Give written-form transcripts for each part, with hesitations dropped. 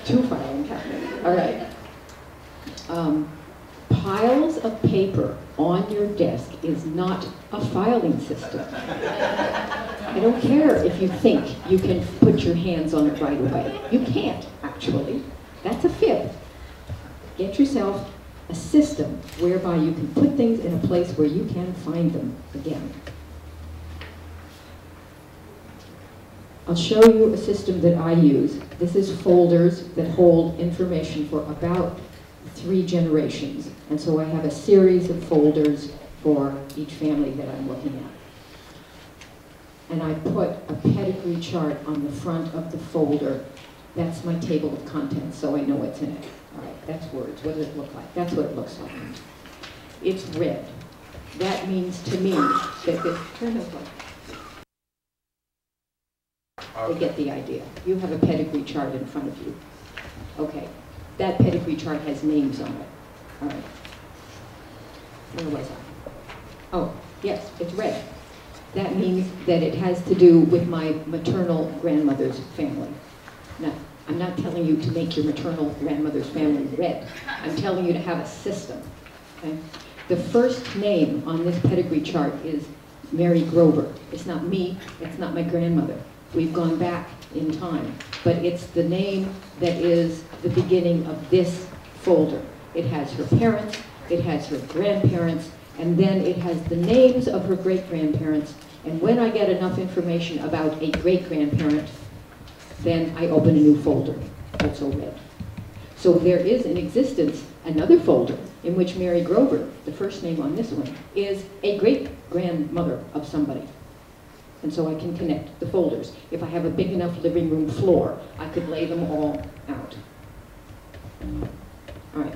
Two filing cabinets. All right. Piles of paper on your desk is not a filing system. I don't care if you think you can put your hands on it right away. You can't, actually. That's a fib. Get yourself a system whereby you can put things in a place where you can find them again. I'll show you a system that I use. This is folders that hold information for about 3 generations. And so I have a series of folders for each family that I'm looking at. And I put a pedigree chart on the front of the folder. That's my table of contents, so I know what's in it. All right, that's words. What does it look like? That's what it looks like. It's red. That means to me that this, turn those lights. They get the idea. You have a pedigree chart in front of you. Okay, that pedigree chart has names on it. All right. Where was I? Oh, yes, it's red. That means that it has to do with my maternal grandmother's family. Now, I'm not telling you to make your maternal grandmother's family red. I'm telling you to have a system. Okay? The first name on this pedigree chart is Mary Grover. It's not me, it's not my grandmother. We've gone back in time, but it's the name that is the beginning of this folder. It has her parents, it has her grandparents, and then it has the names of her great-grandparents. And when I get enough information about a great-grandparent, then I open a new folder, also red. So there is in existence another folder in which Mary Grover, the first name on this one, is a great-grandmother of somebody. And so I can connect the folders. If I have a big enough living room floor, I could lay them all out. All right,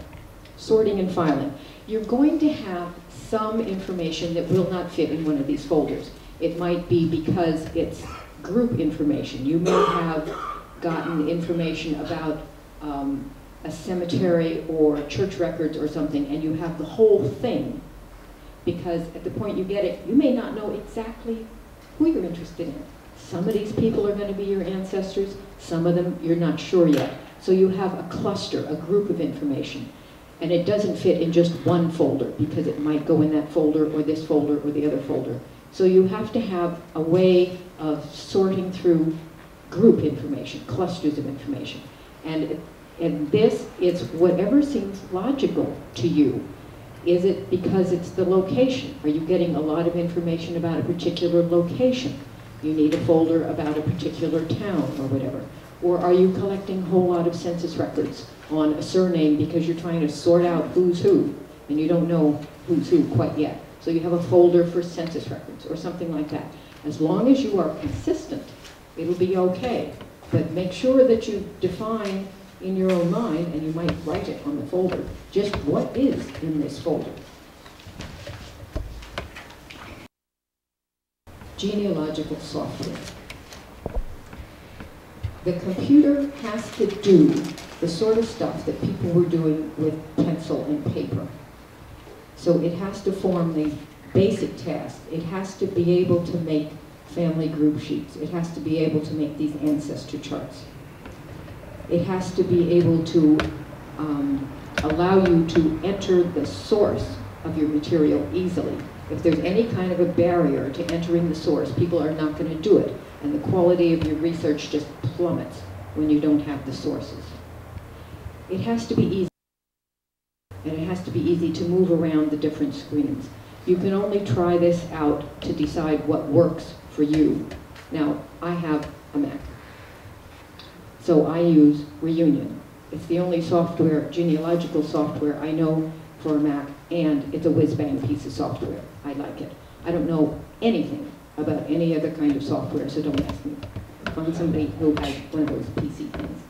sorting and filing. You're going to have some information that will not fit in one of these folders. It might be because it's group information. You may have gotten information about a cemetery or church records or something, and you have the whole thing, because at the point you get it, you may not know exactly who you're interested in. Some of these people are going to be your ancestors, some of them you're not sure yet. So you have a cluster, a group of information, and it doesn't fit in just one folder because it might go in that folder or this folder or the other folder. So you have to have a way of sorting through group information, clusters of information. And this is whatever seems logical to you. Is it because it's the location? Are you getting a lot of information about a particular location? You need a folder about a particular town or whatever. Or are you collecting a whole lot of census records on a surname because you're trying to sort out who's who, and you don't know who's who quite yet? So you have a folder for census records or something like that. As long as you are consistent, it'll be okay. But make sure that you define in your own mind, and you might write it on the folder, just what is in this folder. Genealogical software. The computer has to do the sort of stuff that people were doing with pencil and paper. So it has to form the basic tasks. It has to be able to make family group sheets. It has to be able to make these ancestor charts. It has to be able to allow you to enter the source of your material easily. If there's any kind of a barrier to entering the source, people are not going to do it. And the quality of your research just plummets when you don't have the sources. It has to be easy. And it has to be easy to move around the different screens. You can only try this out to decide what works for you. Now, I have a Mac. So I use Reunion. It's the only software, genealogical software I know for a Mac, and it's a whiz-bang piece of software. I like it. I don't know anything about any other kind of software, so don't ask me. Find somebody who has one of those PC things.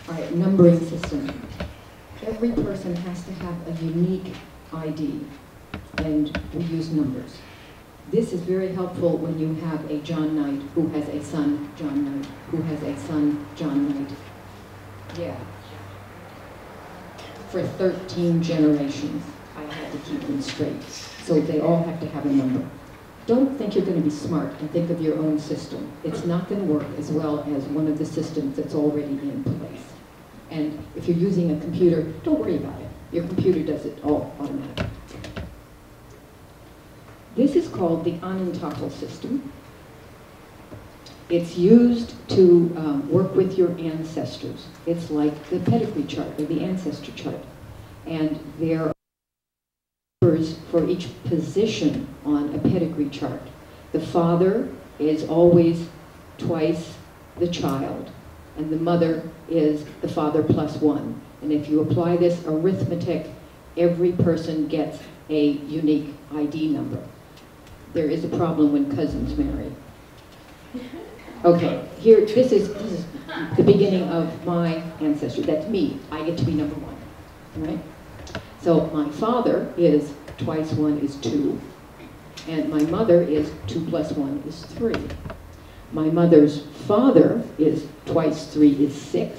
All right, numbering system. Every person has to have a unique ID, and we use numbers. This is very helpful when you have a John Knight who has a son, John Knight, who has a son, John Knight. Yeah. For 13 generations, I had to keep them straight. So they all have to have a number. don't think you're going to be smart and think of your own system. It's not going to work as well as one of the systems that's already in place. And if you're using a computer, don't worry about it. Your computer does it all automatically. This is called the Anantafel system. It's used to work with your ancestors. It's like the pedigree chart or the ancestor chart. And there are numbers for each position on a pedigree chart. The father is always twice the child, and the mother is the father plus one. And if you apply this arithmetic, every person gets a unique ID number. There is a problem when cousins marry. Okay, here, this is the beginning of my ancestry. That's me. I get to be number one, right? So my father is twice one is 2, and my mother is 2 plus 1 is 3. My mother's father is twice 3 is 6,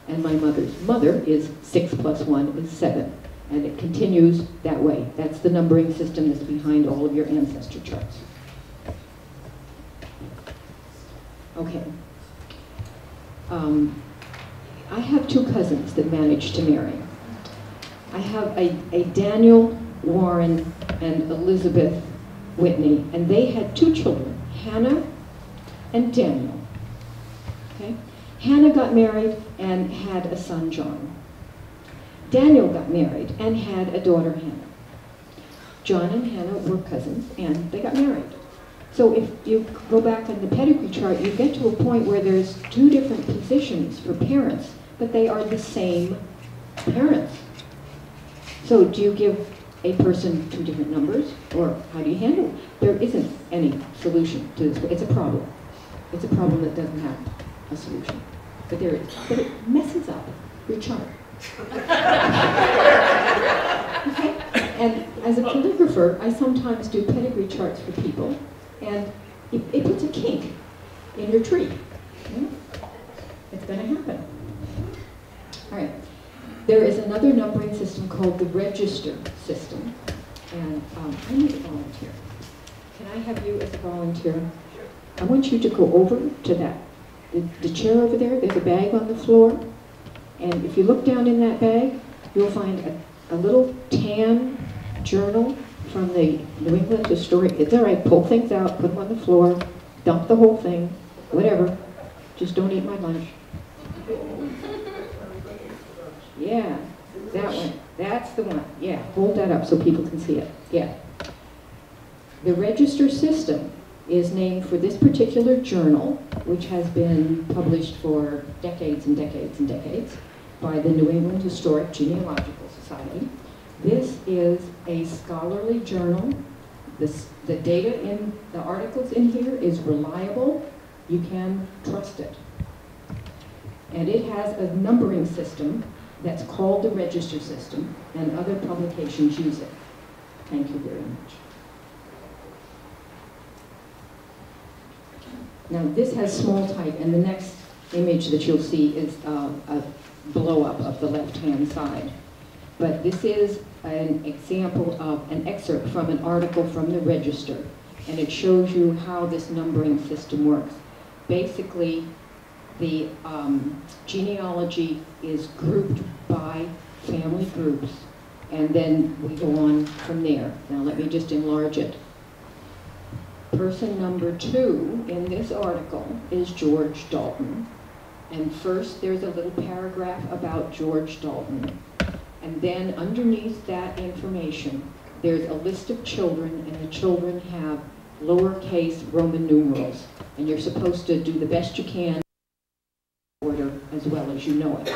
and my mother's mother is 6 plus 1 is 7. And it continues that way. That's the numbering system that's behind all of your ancestor charts. Okay. I have 2 cousins that managed to marry. I have a Daniel Warren and Elizabeth Whitney, and they had 2 children, Hannah and Daniel. Okay? Hannah got married and had a son, John. Daniel got married and had a daughter, Hannah. John and Hannah were cousins, and they got married. So if you go back on the pedigree chart, you get to a point where there's 2 different positions for parents, but they are the same parents. So do you give a person 2 different numbers, or how do you handle it? There isn't any solution to this. It's a problem. It's a problem that doesn't have a solution. But there is. But it messes up your chart. Okay? And as a calligrapher, I sometimes do pedigree charts for people, and it puts a kink in your tree. Yeah? It's going to happen. All right. There is another numbering system called the register system, and I need a volunteer. Can I have you as a volunteer? I want you to go over to that, the chair over there. There's a bag on the floor, and if you look down in that bag, you'll find a little tan journal from the New England Historic. It's all right, pull things out, put them on the floor, dump the whole thing, whatever. Just don't eat my lunch. Yeah, that one. That's the one. Yeah, hold that up so people can see it. Yeah. The register system is named for this particular journal, which has been published for decades and decades and decades by the New England Historic Genealogical Society. This is a scholarly journal. The data in the articles in here is reliable. You can trust it. And it has a numbering system that's called the register system, and other publications use it. Thank you very much. Now this has small type, and the next image that you'll see is a blow-up of the left-hand side. But this is an example of an excerpt from an article from the Register, and it shows you how this numbering system works. Basically, the genealogy is grouped by family groups, and then we go on from there. Now let me just enlarge it. Person number 2 in this article is George Dalton. And first there's a little paragraph about George Dalton. And then underneath that information, there's a list of children, and the children have lowercase Roman numerals. And you're supposed to do the best you can order as well as you know it.